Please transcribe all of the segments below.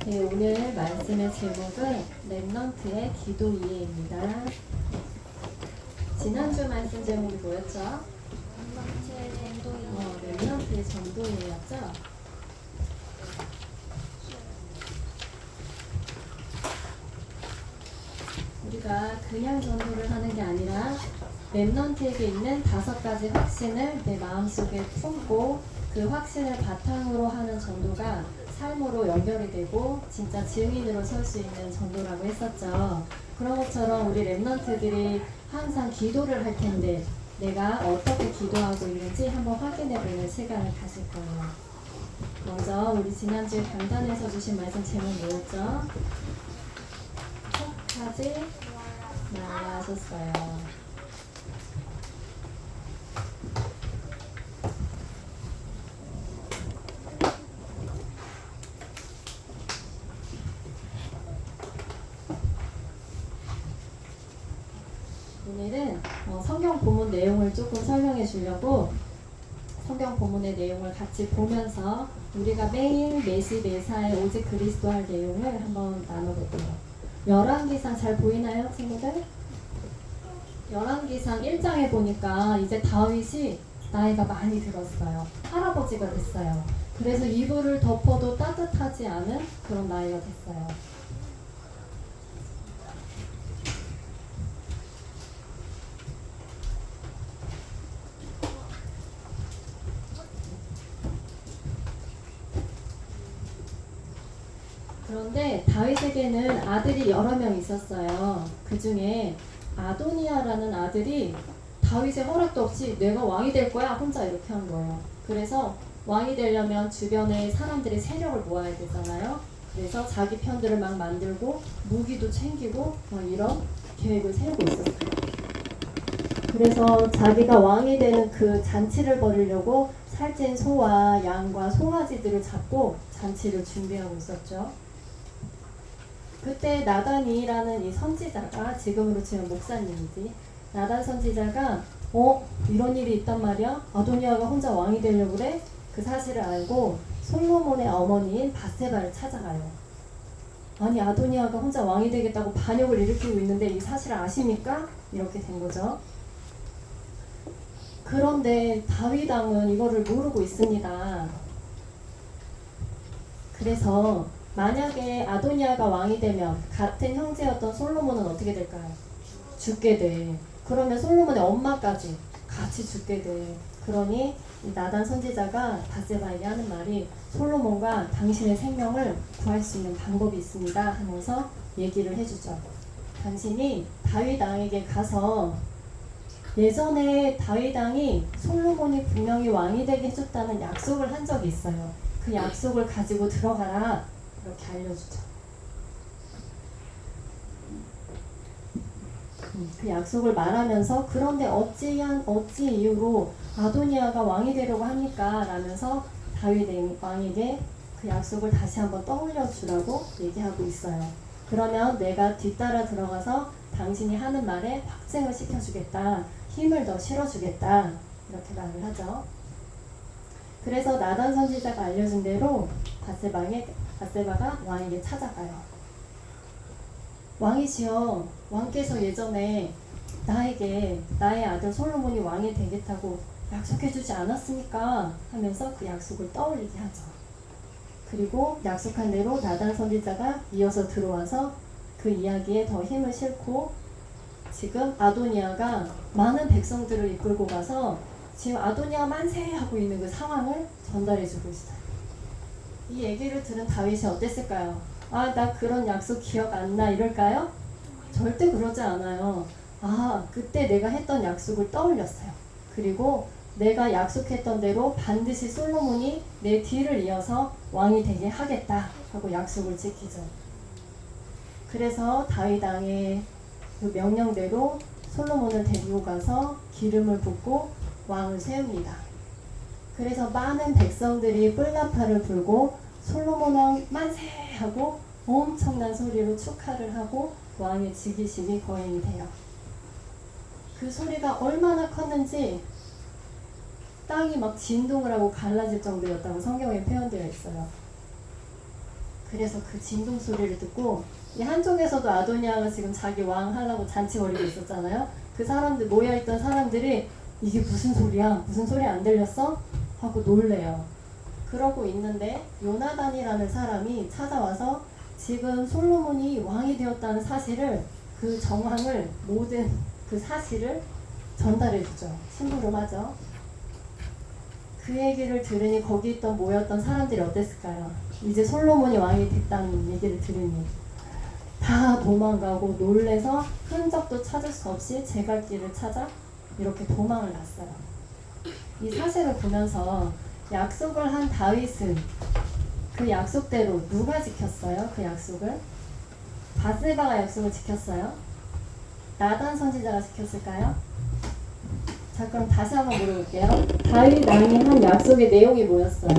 네, 오늘 말씀의 제목은 렘넌트의 기도 이해입니다. 지난주 말씀 제목이 뭐였죠? 렘넌트의 전도 이해였죠? 우리가 그냥 전도를 하는 게 아니라 렘넌트에게 있는 5가지 확신을 내 마음속에 품고 그 확신을 바탕으로 하는 전도가 삶으로 연결이 되고 진짜 증인으로 설 수 있는 전도라고 했었죠. 그런 것처럼 우리 렘넌트들이 항상 기도를 할 텐데 내가 어떻게 기도하고 있는지 한번 확인해 보는 시간을 가질 거예요. 먼저 우리 지난주에 강단에서 주신 말씀 제목 뭐였죠? 하지 말라 하셨어요. 오늘은 성경 본문 내용을 조금 설명해 주려고 성경 본문의 내용을 같이 보면서 우리가 매일 매시 매사에 오직 그리스도 할 내용을 한번 나눠볼게요. 열왕기상 잘 보이나요, 친구들? 열왕기상 1장에 보니까 이제 다윗이 나이가 많이 들었어요. 할아버지가 됐어요. 그래서 이불을 덮어도 따뜻하지 않은 그런 나이가 됐어요. 그런데 다윗에게는 아들이 여러 명 있었어요. 그 중에 아도니아라는 아들이 다윗의 허락도 없이 내가 왕이 될 거야 혼자 이렇게 한 거예요. 그래서 왕이 되려면 주변에 사람들이 세력을 모아야 되잖아요. 그래서 자기 편들을 막 만들고 무기도 챙기고 이런 계획을 세우고 있었어요. 그래서 자기가 왕이 되는 그 잔치를 벌이려고 살찐 소와 양과 송아지들을 잡고 잔치를 준비하고 있었죠. 그때 나단이라는 이 선지자가, 지금으로 치면 목사님이지, 나단 선지자가 이런 일이 있단 말이야? 아도니아가 혼자 왕이 되려고 그래? 그 사실을 알고 솔로몬의 어머니인 밧세바를 찾아가요. 아니 아도니아가 혼자 왕이 되겠다고 반역을 일으키고 있는데 이 사실을 아십니까? 이렇게 된 거죠. 그런데 다윗 왕은 이거를 모르고 있습니다. 그래서 만약에 아도니아가 왕이 되면 같은 형제였던 솔로몬은 어떻게 될까요? 죽게 돼. 그러면 솔로몬의 엄마까지 같이 죽게 돼. 그러니 나단 선지자가 밧세바에게 하는 말이 솔로몬과 당신의 생명을 구할 수 있는 방법이 있습니다 하면서 얘기를 해주죠. 당신이 다윗 왕에게 가서 예전에 다윗 왕이 솔로몬이 분명히 왕이 되게 해줬다는 약속을 한 적이 있어요. 그 약속을 가지고 들어가라 이렇게 알려주죠. 그 약속을 말하면서 그런데 어찌 이유로 아도니아가 왕이 되려고 합니까? 라면서 다윗 왕에게 그 약속을 다시 한번 떠올려 주라고 얘기하고 있어요. 그러면 내가 뒤따라 들어가서 당신이 하는 말에 확증을 시켜주겠다. 힘을 더 실어주겠다. 이렇게 말을 하죠. 그래서 나단 선지자가 알려준 대로 밧세바가 왕에게 찾아가요. 왕이시여, 왕께서 예전에 나에게 나의 아들 솔로몬이 왕이 되겠다고 약속해주지 않았습니까? 하면서 그 약속을 떠올리게 하죠. 그리고 약속한 대로 나단 선지자가 이어서 들어와서 그 이야기에 더 힘을 싣고 지금 아도니아가 많은 백성들을 이끌고 가서 지금 아도니아 만세 하고 있는 그 상황을 전달해주고 있어요. 이 얘기를 들은 다윗이 어땠을까요? 나 그런 약속 기억 안 나 이럴까요? 절대 그러지 않아요. 그때 내가 했던 약속을 떠올렸어요. 그리고 내가 약속했던 대로 반드시 솔로몬이 내 뒤를 이어서 왕이 되게 하겠다 하고 약속을 지키죠. 그래서 다윗 왕의 그 명령대로 솔로몬을 데리고 가서 기름을 붓고 왕을 세웁니다. 그래서 많은 백성들이 뿔나파를 불고 솔로몬 왕 만세 하고 엄청난 소리로 축하를 하고 왕의 즉위식이 거행이 돼요. 그 소리가 얼마나 컸는지 땅이 막 진동을 하고 갈라질 정도였다고 성경에 표현되어 있어요. 그래서 그 진동 소리를 듣고 이 한쪽에서도 아도니아가 지금 자기 왕 하려고 잔치 벌이고 있었잖아요. 그 사람들 모여있던 사람들이 이게 무슨 소리야? 무슨 소리 안 들렸어? 하고 놀래요. 그러고 있는데 요나단이라는 사람이 찾아와서 지금 솔로몬이 왕이 되었다는 사실을 그 정황을 모든 그 사실을 전달해 주죠. 심부름하죠. 그 얘기를 들으니 거기 있던 모였던 사람들이 어땠을까요? 이제 솔로몬이 왕이 됐다는 얘기를 들으니 다 도망가고 놀래서 흔적도 찾을 수 없이 제갈 길을 찾아 이렇게 도망을 났어요. 이 사실을 보면서 약속을 한 다윗은 그 약속대로 누가 지켰어요? 그 약속을? 바세바가 약속을 지켰어요? 나단 선지자가 지켰을까요? 자, 그럼 다시 한번 물어볼게요. 다윗 왕이 한 약속의 내용이 뭐였어요?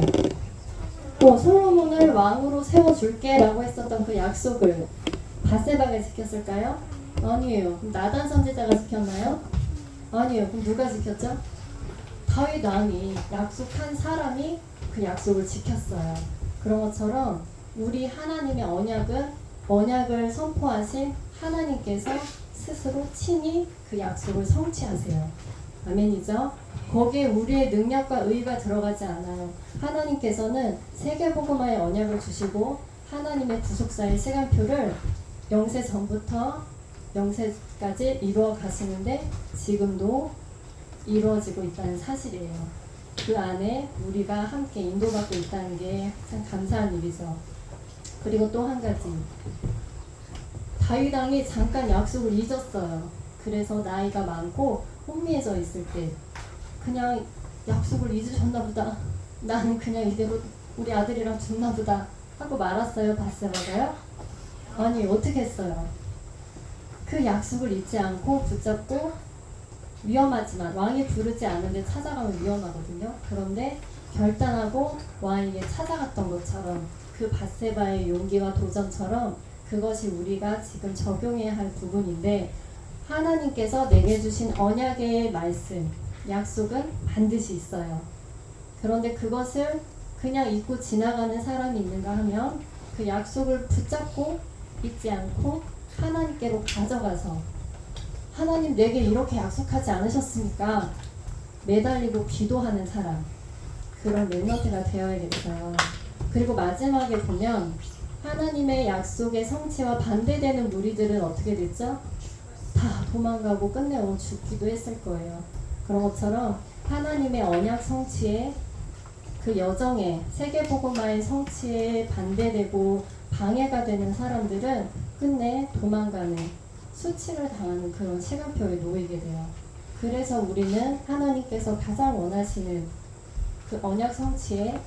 솔로몬을 왕으로 세워줄게 라고 했었던 그 약속을 바세바가 지켰을까요? 아니에요. 그럼 나단 선지자가 지켰나요? 아니에요. 그럼 누가 지켰죠? 다윗 왕이 약속한 사람이 그 약속을 지켰어요. 그런 것처럼 우리 하나님의 언약을 선포하신 하나님께서 스스로 친히 그 약속을 성취하세요. 아멘이죠? 거기에 우리의 능력과 의가 들어가지 않아요. 하나님께서는 세계복음화의 언약을 주시고 하나님의 구속사의 시간표를 영세 전부터 영세까지 이루어 가시는데 지금도 이루어지고 있다는 사실이에요. 그 안에 우리가 함께 인도받고 있다는 게 참 감사한 일이죠. 그리고 또 한 가지, 다윗 왕이 잠깐 약속을 잊었어요. 그래서 나이가 많고 혼미해져 있을 때 그냥 약속을 잊으셨나 보다, 나는 그냥 이대로 우리 아들이랑 죽나 보다 하고 말았어요. 바세바가요? 아니, 어떻게 했어요? 그 약속을 잊지 않고 붙잡고, 위험하지만 왕이 부르지 않은데 찾아가면 위험하거든요. 그런데 결단하고 왕에게 찾아갔던 것처럼, 그 바세바의 용기와 도전처럼 그것이 우리가 지금 적용해야 할 부분인데, 하나님께서 내게 주신 언약의 말씀, 약속은 반드시 있어요. 그런데 그것을 그냥 잊고 지나가는 사람이 있는가 하면 그 약속을 붙잡고 잊지 않고 하나님께로 가져가서, 하나님 내게 이렇게 약속하지 않으셨습니까? 매달리고 기도하는 사람, 그런 랩런트가 되어야겠어요. 그리고 마지막에 보면 하나님의 약속의 성취와 반대되는 무리들은 어떻게 됐죠? 다 도망가고 끝내 죽기도 했을 거예요. 그런 것처럼 하나님의 언약 성취에, 그 여정에, 세계복음화의 성취에 반대되고 방해가 되는 사람들은 끝내 도망가는, 수치를 당하는 그런 시간표에 놓이게 돼요. 그래서 우리는 하나님께서 가장 원하시는 그 언약 성취에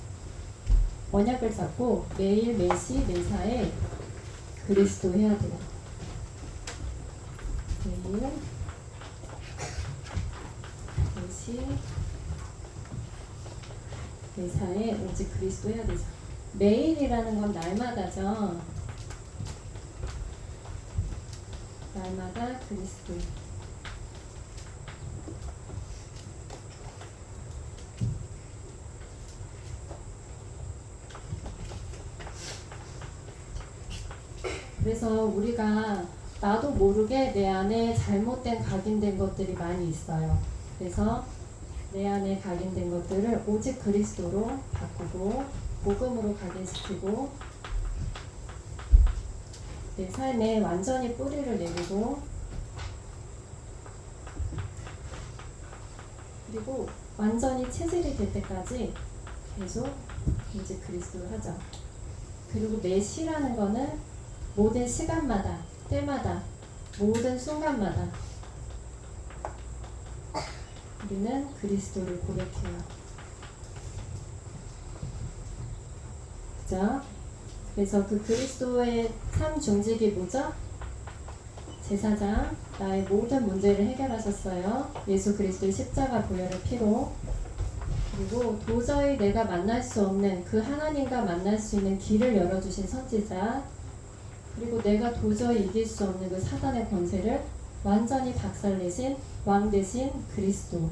언약을 잡고 매일 매시 매사에 그리스도 해야 돼요. 매일 매시 매사에 오직 그리스도 해야 되죠. 매일이라는 건 날마다죠. 날마다 그리스도. 그래서 우리가 나도 모르게 내 안에 잘못된 각인된 것들이 많이 있어요. 그래서 내 안에 각인된 것들을 오직 그리스도로 바꾸고 복음으로 각인시키고 내 삶에 완전히 뿌리를 내리고, 그리고 완전히 체질이 될 때까지 계속 오직 그리스도를 하죠. 그리고 내 시라는 거는 모든 시간마다, 때마다, 모든 순간마다 우리는 그리스도를 고백해요. 그죠? 그래서 그 그리스도의 삶 중직이 뭐죠? 제사장, 나의 모든 문제를 해결하셨어요. 예수 그리스도의 십자가 보혈의 피로. 그리고 도저히 내가 만날 수 없는 그 하나님과 만날 수 있는 길을 열어주신 선지자. 그리고 내가 도저히 이길 수 없는 그 사단의 권세를 완전히 박살내신 왕 대신 그리스도.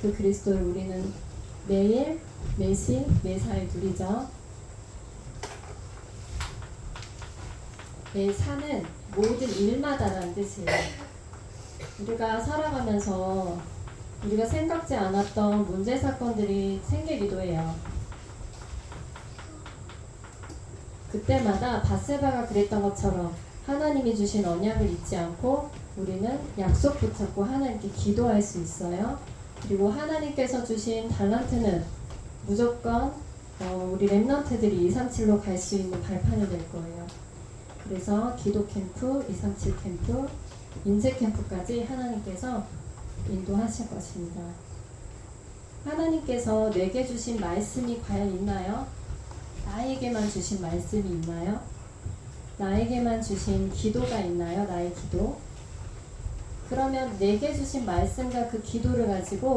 그 그리스도를 우리는 매일, 매시, 매사에 누리죠. 이 산은 모든 일마다라는 뜻이에요. 우리가 살아가면서 우리가 생각지 않았던 문제 사건들이 생기기도 해요. 그때마다 밧세바가 그랬던 것처럼 하나님이 주신 언약을 잊지 않고 우리는 약속 붙잡고 하나님께 기도할 수 있어요. 그리고 하나님께서 주신 달란트는 무조건 우리 랩런트들이 237로 갈 수 있는 발판이 될 거예요. 그래서 기도 캠프, 237 캠프, 인재 캠프까지 하나님께서 인도하실 것입니다. 하나님께서 내게 주신 말씀이 과연 있나요? 나에게만 주신 말씀이 있나요? 나에게만 주신 기도가 있나요? 나의 기도? 그러면 내게 주신 말씀과 그 기도를 가지고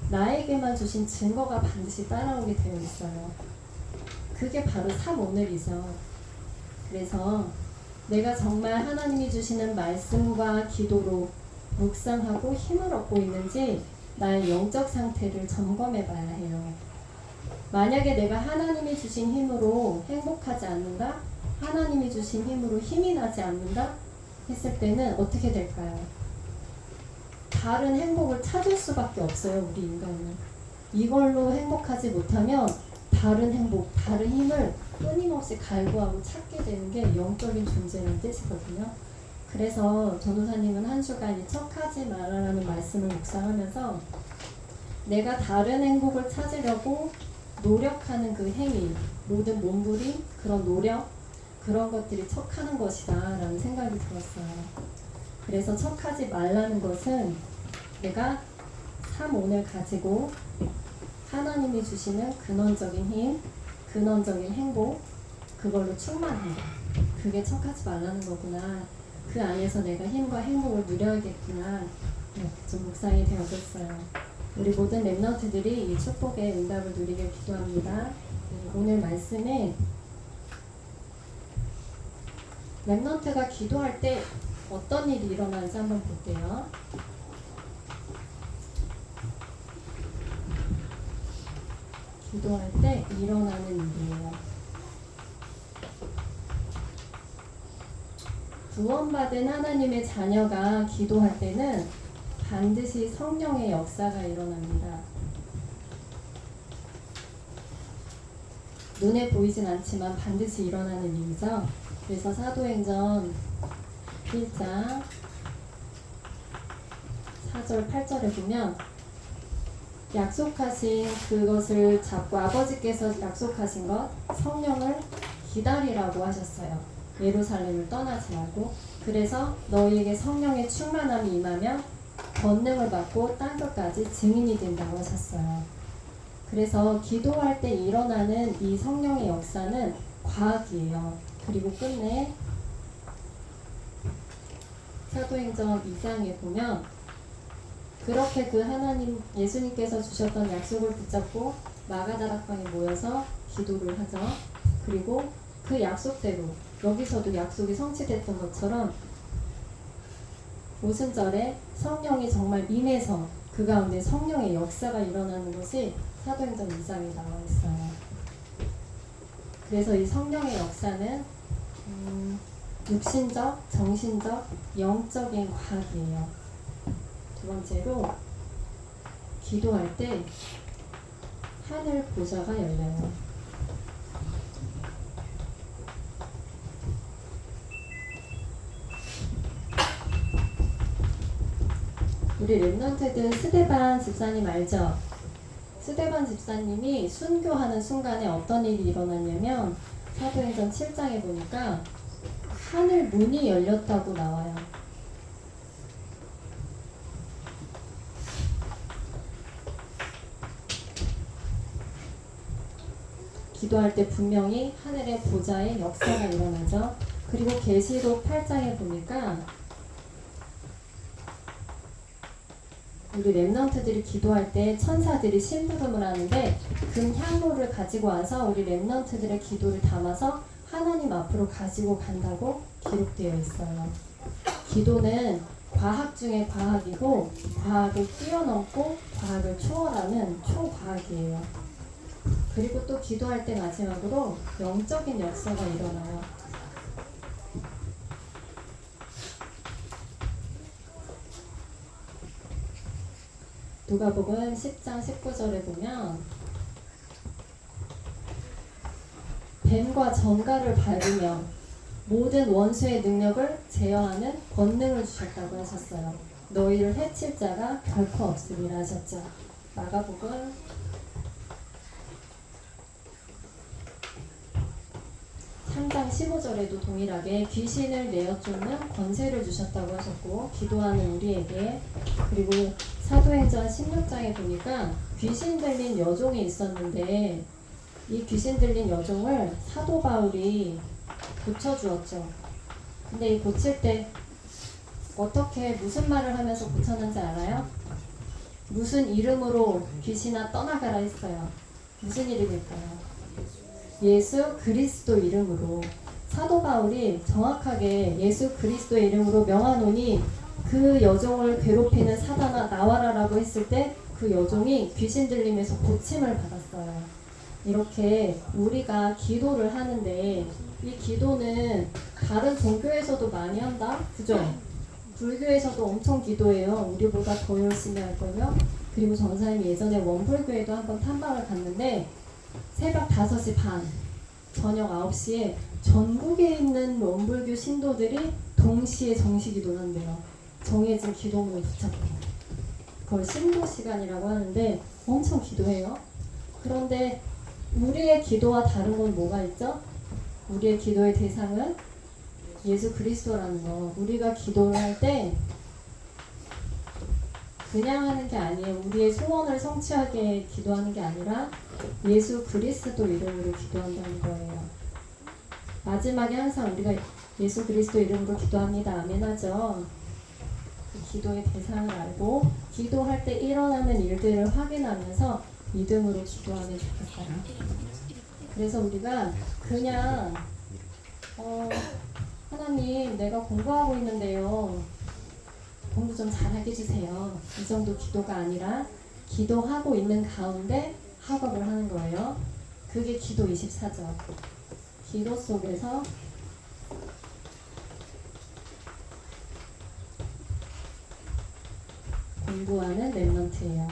나에게만 주신 증거가 반드시 따라오게 되어 있어요. 그게 바로 3오늘이죠. 그래서 내가 정말 하나님이 주시는 말씀과 기도로 묵상하고 힘을 얻고 있는지 나의 영적 상태를 점검해 봐야 해요. 만약에 내가 하나님이 주신 힘으로 행복하지 않는다? 하나님이 주신 힘으로 힘이 나지 않는다? 했을 때는 어떻게 될까요? 다른 행복을 찾을 수밖에 없어요, 우리 인간은. 이걸로 행복하지 못하면 다른 행복, 다른 힘을 끊임없이 갈구하고 찾게 되는 게 영적인 존재라는 뜻이거든요. 그래서 전도사님은 한 주간 이 척하지 말아라는 말씀을 묵상하면서 내가 다른 행복을 찾으려고 노력하는 그 행위, 모든 몸부림, 그런 노력, 그런 것들이 척하는 것이다 라는 생각이 들었어요. 그래서 척하지 말라는 것은 내가 3오늘 가지고 하나님이 주시는 근원적인 힘, 근원적인 행복, 그걸로 충만한다. 그게 척하지 말라는 거구나. 그 안에서 내가 힘과 행복을 누려야겠구나. 이렇게 좀 묵상이 되어졌어요. 우리 모든 랩런트들이 이 축복의 응답을 누리길 기도합니다. 오늘 말씀에 랩런트가 기도할 때 어떤 일이 일어나는지 한번 볼게요. 기도할 때 일어나는 일이에요. 구원받은 하나님의 자녀가 기도할 때는 반드시 성령의 역사가 일어납니다. 눈에 보이진 않지만 반드시 일어나는 일이죠. 그래서 사도행전 1장 4절 8절에 보면 약속하신 그것을 잡고 아버지께서 약속하신 것 성령을 기다리라고 하셨어요. 예루살렘을 떠나지 말고. 그래서 너희에게 성령의 충만함이 임하면 권능을 받고 땅끝까지 증인이 된다고 하셨어요. 그래서 기도할 때 일어나는 이 성령의 역사는 과학이에요. 그리고 끝내 사도행전 2장에 보면 그렇게 그 하나님 예수님께서 주셨던 약속을 붙잡고 마가다락방에 모여서 기도를 하죠. 그리고 그 약속대로 여기서도 약속이 성취됐던 것처럼 오순절에 성령이 정말 임해서 그 가운데 성령의 역사가 일어나는 것이 사도행전 2장에 나와 있어요. 그래서 이 성령의 역사는 육신적, 정신적, 영적인 과학이에요. 두 번째로 기도할 때 하늘 보좌가 열려요. 우리 랩런트들 스데반 집사님 알죠? 스데반 집사님이 순교하는 순간에 어떤 일이 일어났냐면 사도행전 7장에 보니까 하늘 문이 열렸다고 나와요. 기도할 때 분명히 하늘의 보좌의 역사가 일어나죠. 그리고 계시록 8장에 보니까 우리 랩런트들이 기도할 때 천사들이 심부름을 하는데 금향로를 가지고 와서 우리 랩런트들의 기도를 담아서 하나님 앞으로 가지고 간다고 기록되어 있어요. 기도는 과학 중에 과학이고 과학을 뛰어넘고 과학을 초월하는 초과학이에요. 그리고 또 기도할 때 마지막으로 영적인 역사가 일어나요. 누가복음 10장 19절에 보면 뱀과 전갈을 밟으며 모든 원수의 능력을 제어하는 권능을 주셨다고 하셨어요. 너희를 해칠 자가 결코 없으리라 하셨죠. 마가복음 3장 15절에도 동일하게 귀신을 내어 쫓는 권세를 주셨다고 하셨고, 기도하는 우리에게. 그리고 사도행전 16장에 보니까 귀신 들린 여종이 있었는데 이 귀신 들린 여종을 사도 바울이 고쳐주었죠. 근데 이 고칠 때 어떻게 무슨 말을 하면서 고쳤는지 알아요? 무슨 이름으로 귀신아 떠나가라 했어요. 무슨 이름일까요? 예수 그리스도 이름으로. 사도 바울이 정확하게 예수 그리스도의 이름으로 명하노니 그 여종을 괴롭히는 사단아 나와라 라고 했을 때 그 여종이 귀신 들림에서 고침을 받았어요. 이렇게 우리가 기도를 하는데 이 기도는 다른 종교에서도 많이 한다? 그죠? 불교에서도 엄청 기도해요. 우리보다 더 열심히 할걸요? 그리고 전사님이 예전에 원불교에도 한번 탐방을 갔는데 새벽 5시 반, 저녁 9시에 전국에 있는 원불교 신도들이 동시에 정시기도를 한대요. 정해진 기도문을 붙잡고. 그걸 신도 시간이라고 하는데 엄청 기도해요. 그런데 우리의 기도와 다른 건 뭐가 있죠? 우리의 기도의 대상은 예수 그리스도라는 거. 우리가 기도를 할 때 그냥 하는 게 아니에요. 우리의 소원을 성취하게 기도하는 게 아니라 예수 그리스도 이름으로 기도한다는 거예요. 마지막에 항상 우리가 예수 그리스도 이름으로 기도합니다. 아멘 하죠. 그 기도의 대상을 알고 기도할 때 일어나는 일들을 확인하면서 믿음으로 기도하면 좋겠어요. 그래서 우리가 그냥 하나님 내가 공부하고 있는데요. 공부 좀 잘하게 해주세요. 이 정도 기도가 아니라 기도하고 있는 가운데 학업을 하는 거예요. 그게 기도 24죠. 기도 속에서 공부하는 랩런트예요.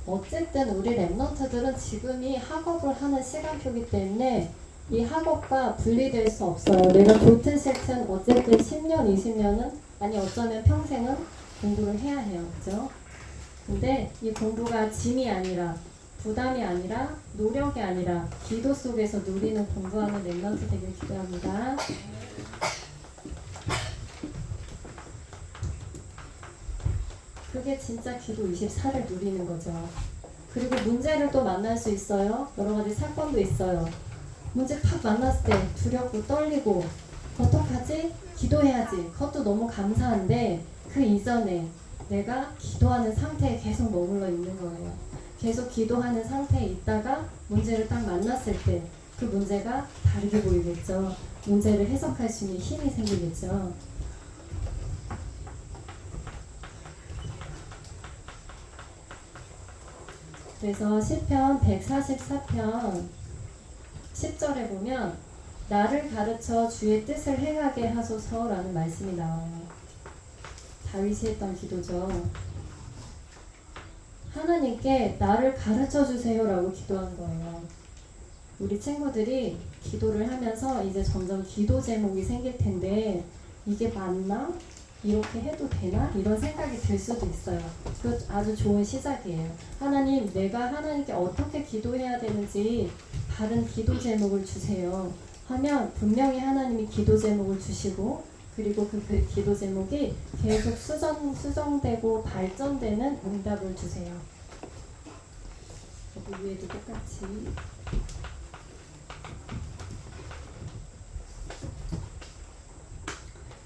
어쨌든 우리 랩런트들은 지금이 학업을 하는 시간표이기 때문에 이 학업과 분리될 수 없어요. 내가 좋든 싫든 어쨌든 10년, 20년은 아니 어쩌면 평생은 공부를 해야 해요. 그죠? 근데 이 공부가 짐이 아니라 부담이 아니라 노력이 아니라 기도 속에서 누리는 공부하는 랩런트 되길 기도합니다. 그게 진짜 기도 24를 누리는 거죠. 그리고 문제를 또 만날 수 있어요. 여러 가지 사건도 있어요. 문제 탁 만났을 때 두렵고 떨리고 어떡하지? 기도해야지. 그것도 너무 감사한데 그 이전에 내가 기도하는 상태에 계속 머물러 있는 거예요. 계속 기도하는 상태에 있다가 문제를 딱 만났을 때 그 문제가 다르게 보이겠죠. 문제를 해석할 수 있는 힘이 생기겠죠. 그래서 시편 144편 10절에 보면 나를 가르쳐 주의 뜻을 행하게 하소서라는 말씀이 나와요. 다윗이 했던 기도죠. 하나님께 나를 가르쳐 주세요라고 기도한 거예요. 우리 친구들이 기도를 하면서 이제 점점 기도 제목이 생길 텐데 이게 맞나? 이렇게 해도 되나? 이런 생각이 들 수도 있어요. 그거 아주 좋은 시작이에요. 하나님, 내가 하나님께 어떻게 기도해야 되는지 다른 기도 제목을 주세요. 하면 분명히 하나님이 기도 제목을 주시고 그리고 그 기도 제목이 계속 수정되고 발전되는 응답을 주세요. 여기 위에도 똑같이.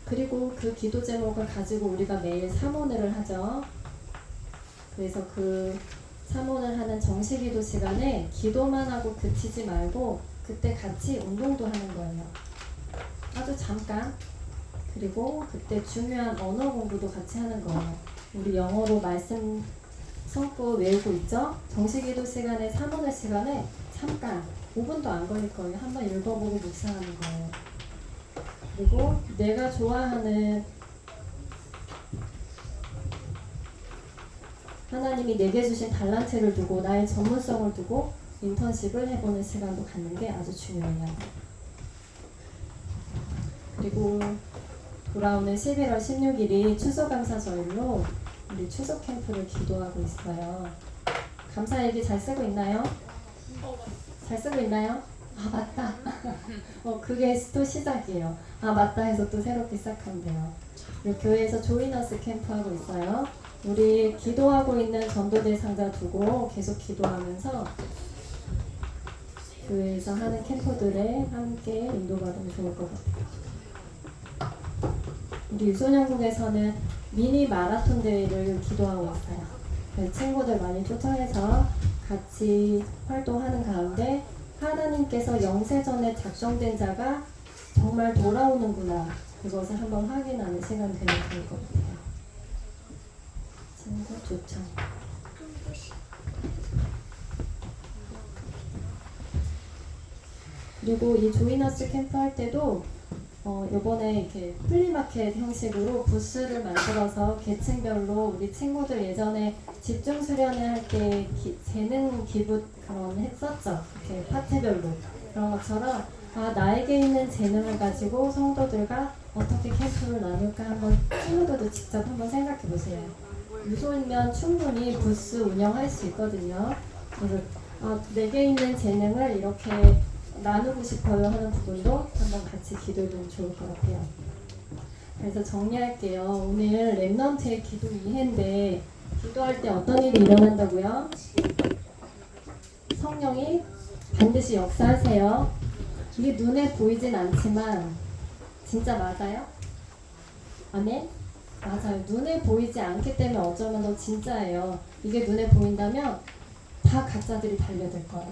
그리고 그 기도 제목을 가지고 우리가 매일 사모늘을 하죠. 그래서 그 사모늘 하는 정식기도 시간에 기도만 하고 그치지 말고 그때 같이 운동도 하는 거예요. 아주 잠깐. 그리고 그때 중요한 언어 공부도 같이 하는 거예요. 우리 영어로 말씀 성구 외우고 있죠? 정식기도 시간에 사모늘 시간에 잠깐 5분도 안 걸릴 거예요. 한번 읽어보고 묵상하는 거예요. 그리고 내가 좋아하는 하나님이 내게 주신 달란트를 두고 나의 전문성을 두고 인턴십을 해보는 시간도 갖는 게 아주 중요해요. 그리고 돌아오는 11월 16일이 추수감사절로 우리 추석 캠프를 기도하고 있어요. 감사일기 잘 쓰고 있나요? 잘 쓰고 있나요? 아 맞다. 그게 또 시작이에요. 아 맞다 해서 또 새롭게 시작하면 돼요. 우리 교회에서 조이너스 캠프 하고 있어요. 우리 기도하고 있는 전도대 상자 두고 계속 기도하면서 교회에서 하는 캠프들에 함께 인도받으면 좋을 것 같아요. 우리 유소년국에서는 미니 마라톤 대회를 기도하고 있어요. 친구들 많이 초청해서 같이 활동하는 가운데 하나님께서 영세전에 작정된 자가 정말 돌아오는구나, 그것을 한번 확인하는 시간 되면 좋을 것 같아요. 친구 초청. 그리고 이 조이너스 캠프 할 때도 요번에 이렇게 플리마켓 형식으로 부스를 만들어서 계층별로 우리 친구들 예전에 집중 수련회 할 때 재능 기부 그런 했었죠. 이렇게 파트별로. 그런 것처럼 나에게 있는 재능을 가지고 성도들과 어떻게 캠프를 나눌까 한번 친구들도 직접 한번 생각해 보세요. 유소이면 충분히 부스 운영할 수 있거든요. 그래서 내게 있는 재능을 이렇게 나누고 싶어요 하는 부분도 한번 같이 기도해보면 좋을 것 같아요. 그래서 정리할게요. 오늘 렘넌트의 기도 2회인데 기도할 때 어떤 일이 일어난다고요? 성령이 반드시 역사하세요. 이게 눈에 보이진 않지만 진짜 맞아요? 아멘? 맞아요. 눈에 보이지 않기 때문에 어쩌면 더 진짜예요. 이게 눈에 보인다면 다 가짜들이 달려들 거야.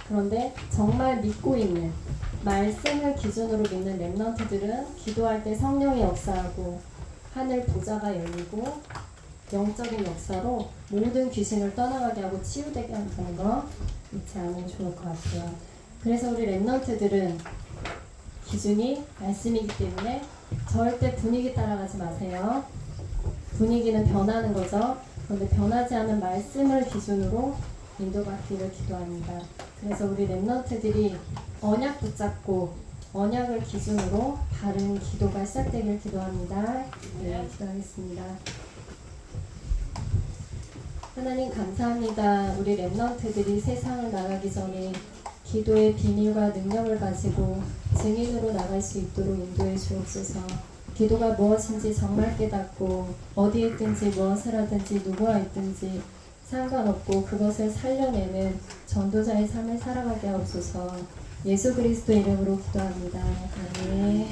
그런데 정말 믿고 있는 말씀을 기준으로 믿는 렘넌트들은 기도할 때 성령이 역사하고 하늘 보좌가 열리고 영적인 역사로 모든 귀신을 떠나가게 하고 치유되게 한다는 거 잊지 않으면 좋을 것 같아요. 그래서 우리 렘넌트들은 기준이 말씀이기 때문에 절대 분위기 따라가지 마세요. 분위기는 변하는 거죠. 그런데 변하지 않은 말씀을 기준으로 인도받기를 기도합니다. 그래서 우리 렘넌트들이 언약 붙잡고 언약을 기준으로 바른 기도가 시작되길 기도합니다. 네, 기도하겠습니다. 하나님 감사합니다. 우리 렘넌트들이 세상을 나가기 전에 기도의 비밀과 능력을 가지고 증인으로 나갈 수 있도록 인도해 주옵소서. 기도가 무엇인지 정말 깨닫고 어디에 있든지 무엇을 하든지 누구와 있든지 상관없고 그것을 살려내는 전도자의 삶을 살아가게 하옵소서. 예수 그리스도 이름으로 기도합니다. 아멘.